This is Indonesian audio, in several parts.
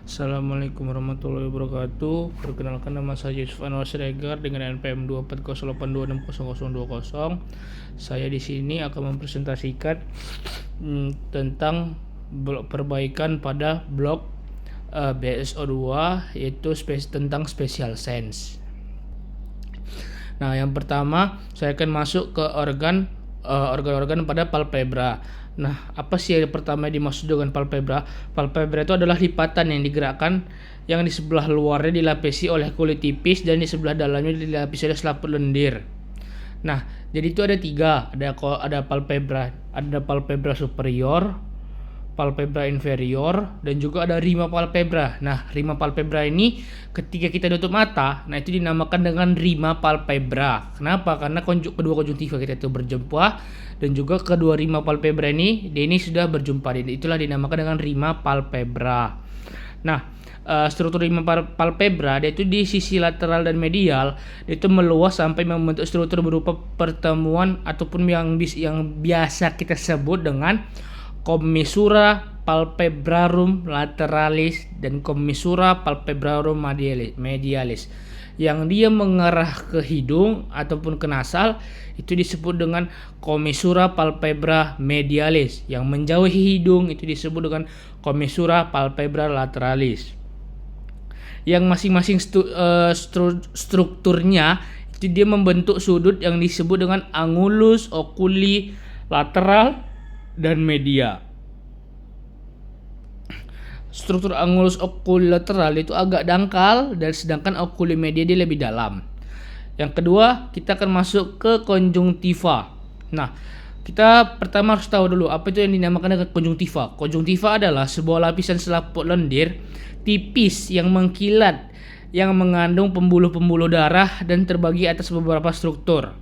Assalamualaikum warahmatullahi wabarakatuh. Perkenalkan, nama saya Yusuf Anwar Siregar dengan NPM 24082600020. Saya di sini akan mempresentasikan tentang perbaikan pada blok BSO2, yaitu tentang special sense. Nah, yang pertama saya akan masuk ke organ-organ pada palpebra. Nah, apa sih yang pertama dimaksud dengan palpebra? Palpebra itu adalah lipatan yang digerakkan, yang di sebelah luarnya dilapisi oleh kulit tipis dan di sebelah dalamnya dilapisi oleh selaput lendir. Nah, jadi itu ada tiga, ada palpebra superior, palpebra inferior, dan juga ada rima palpebra. Nah, rima palpebra ini ketika kita tutup mata, nah itu dinamakan dengan rima palpebra. Kenapa? Karena kedua konjungtiva kita itu berjumpa, dan juga kedua rima palpebra ini sudah berjumpa. Itulah dinamakan dengan rima palpebra. Nah, struktur rima palpebra itu di sisi lateral dan medial itu meluas sampai membentuk struktur berupa pertemuan ataupun yang biasa kita sebut dengan commissura palpebrarum lateralis dan commissura palpebrarum medialis. Yang dia mengarah ke hidung ataupun ke nasal itu disebut dengan commissura palpebra medialis. Yang menjauhi hidung itu disebut dengan commissura palpebra lateralis. Yang masing-masing strukturnya itu dia membentuk sudut yang disebut dengan angulus, oculi, lateral, dan media. Struktur angulus oculilateral itu agak dangkal, dan sedangkan oculimedia dia lebih dalam. Yang kedua, kita akan masuk ke konjungtiva. Nah, kita pertama harus tahu dulu apa itu yang dinamakan dengan konjungtiva. Konjungtiva adalah sebuah lapisan selaput lendir tipis yang mengkilat, yang mengandung pembuluh-pembuluh darah dan terbagi atas beberapa struktur.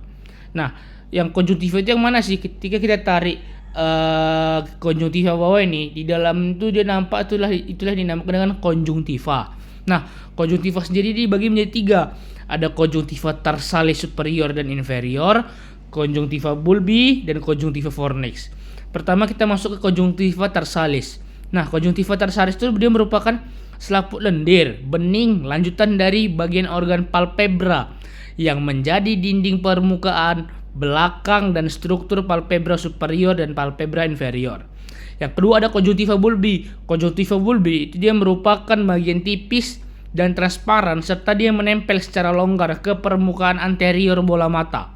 Nah, yang konjungtiva itu yang mana sih? Ketika kita tarik konjungtiva bawah ini, di dalam itu dia nampak, itulah dinamakan dengan konjungtiva. Nah, konjungtiva sendiri dibagi menjadi tiga. Ada konjungtiva tarsalis superior dan inferior, konjungtiva bulbi, dan konjungtiva fornix. Pertama kita masuk ke konjungtiva tarsalis. Nah, konjungtiva tarsalis itu dia merupakan selaput lendir bening lanjutan dari bagian organ palpebra yang menjadi dinding permukaan belakang dan struktur palpebra superior dan palpebra inferior. Yang kedua ada konjungtiva bulbi. Konjungtiva bulbi itu dia merupakan bagian tipis dan transparan serta dia menempel secara longgar ke permukaan anterior bola mata.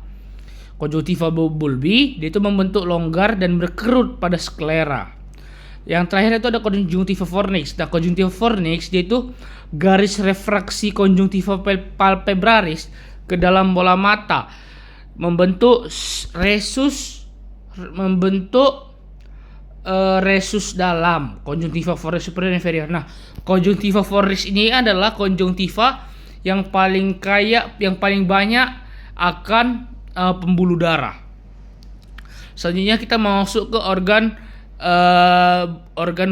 Konjungtiva bulbi dia itu membentuk longgar dan berkerut pada sklera. Yang terakhir itu ada konjungtiva fornix. Nah, konjungtiva fornix dia itu garis refraksi konjungtiva palpebraris ke dalam bola mata, membentuk resus dalam konjungtiva fornix superior inferior. Nah, konjungtiva fornix ini adalah konjungtiva yang paling banyak akan pembuluh darah. Selanjutnya kita masuk ke organ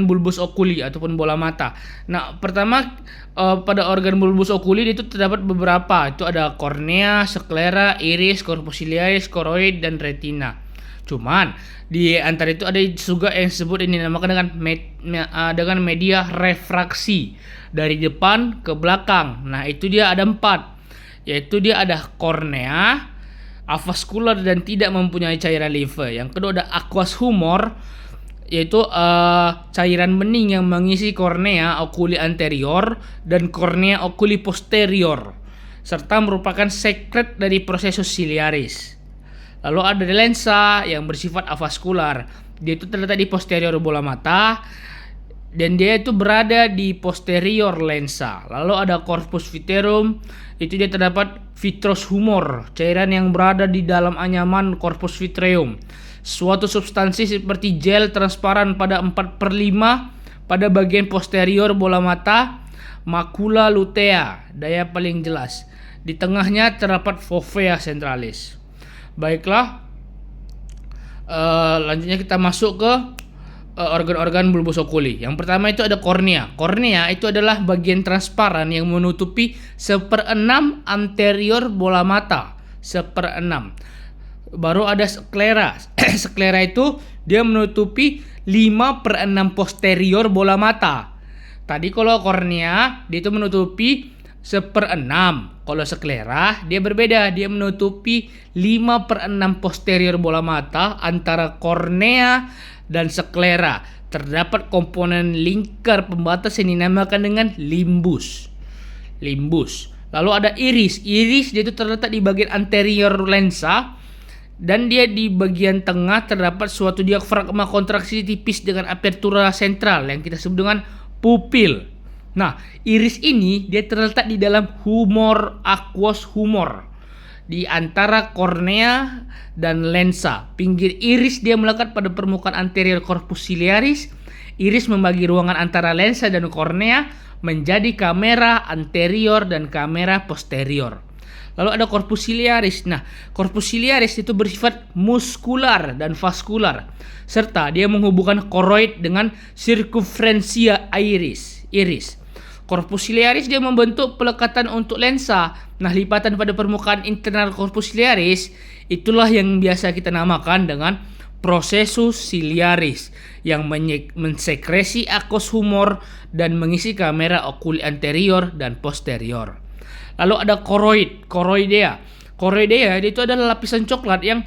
bulbus oculi ataupun bola mata. Nah, pertama pada organ bulbus oculi itu terdapat beberapa. Itu ada kornea, sklera, iris, corpus ciliaris, koroid, dan retina. Cuman di antara itu ada juga yang disebut ini dinamakan dengan media refraksi dari depan ke belakang. Nah, itu dia ada 4. Yaitu dia ada kornea, avaskular dan tidak mempunyai cairan limfe. Yang kedua ada aqueous humor, yaitu cairan bening yang mengisi kornea oculi anterior dan kornea oculi posterior, serta merupakan sekret dari prosesus ciliaris. Lalu ada lensa yang bersifat avaskular, dia itu terletak di posterior bola mata dan dia itu berada di posterior lensa. Lalu ada corpus vitreum, itu dia terdapat vitreous humor, cairan yang berada di dalam anyaman corpus vitreum, suatu substansi seperti gel transparan pada 4/5 pada bagian posterior bola mata, macula lutea, daya paling jelas. Di tengahnya terdapat fovea centralis. Baiklah, lanjutnya kita masuk ke organ-organ bulbus oculi. Yang pertama itu ada kornea. Kornea itu adalah bagian transparan yang menutupi 1/6 anterior bola mata. 1/6. Baru ada sklera. Sklera itu dia menutupi 5/6 posterior bola mata. Tadi kalau kornea dia itu menutupi 1/6. Kalau sklera dia berbeda, dia menutupi 5/6 posterior bola mata antara kornea dan sklera. Terdapat komponen lingkar pembatas yang dinamakan dengan limbus. Lalu ada iris. Iris dia itu terletak di bagian anterior lensa dan dia di bagian tengah terdapat suatu diafragma kontraksi tipis dengan apertura sentral yang kita sebut dengan pupil. Nah, iris ini dia terletak di dalam humor aqueous humor di antara kornea dan lensa. Pinggir iris dia melekat pada permukaan anterior corpus ciliaris. Iris membagi ruangan antara lensa dan kornea menjadi kamera anterior dan kamera posterior. Lalu ada corpus ciliaris. Nah, corpus ciliaris itu bersifat muskular dan vaskular, serta dia menghubungkan koroid dengan circumferentia iris. Corpus ciliaris dia membentuk pelekatan untuk lensa. Nah, lipatan pada permukaan internal corpus ciliaris itulah yang biasa kita namakan dengan processus ciliaris yang mensekresi aqueous humor dan mengisi kamera okuli anterior dan posterior. Lalu ada koroidea. Koroidea itu adalah lapisan coklat yang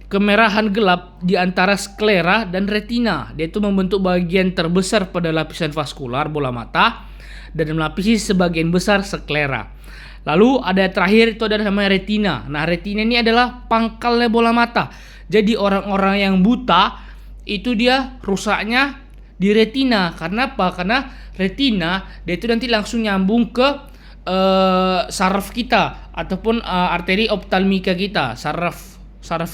kemerahan gelap di antara sklera dan retina. Dia itu membentuk bagian terbesar pada lapisan vaskular bola mata dan melapisi sebagian besar sklera. Lalu ada terakhir itu adalah namanya retina. Nah, retina ini adalah pangkalnya bola mata. Jadi orang-orang yang buta itu dia rusaknya di retina. Karena apa? Karena retina dia itu nanti langsung nyambung ke saraf kita ataupun arteri optalmika kita, saraf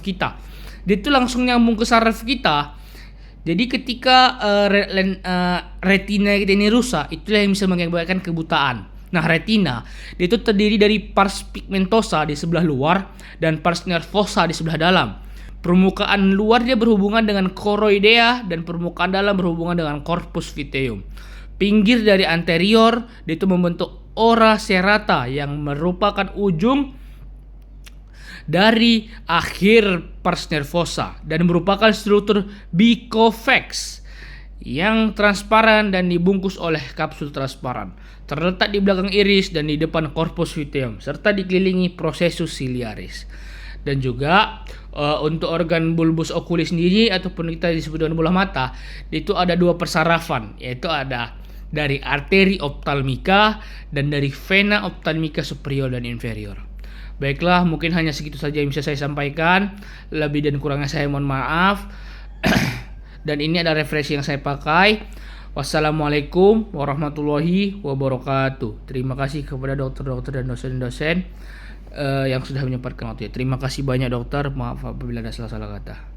kita. Dia itu langsung nyambung ke saraf kita. Jadi ketika retina kita ini rusak, itulah yang bisa mengakibatkan kebutaan. Nah, retina dia itu terdiri dari pars pigmentosa di sebelah luar dan pars nervosa di sebelah dalam. Permukaan luar dia berhubungan dengan koroidea dan permukaan dalam berhubungan dengan corpus luteum. Pinggir dari anterior dia itu membentuk ora serrata yang merupakan ujung dari akhir pars nervosa dan merupakan struktur biconvex yang transparan dan dibungkus oleh kapsul transparan. Terletak di belakang iris dan di depan corpus luteum serta dikelilingi processus ciliaris. Dan juga untuk organ bulbus oculi sendiri ataupun kita disebut dengan bola mata, itu ada dua persarafan, yaitu ada dari arteri optalmika dan dari vena optalmika superior dan inferior. Baiklah, mungkin hanya segitu saja yang bisa saya sampaikan. Lebih dan kurangnya saya mohon maaf. Dan ini ada referensi yang saya pakai. Wassalamualaikum warahmatullahi wabarakatuh. Terima kasih kepada dokter-dokter dan dosen-dosen yang sudah menyempatkan waktu. Terima kasih banyak dokter. Maaf apabila ada salah-salah kata.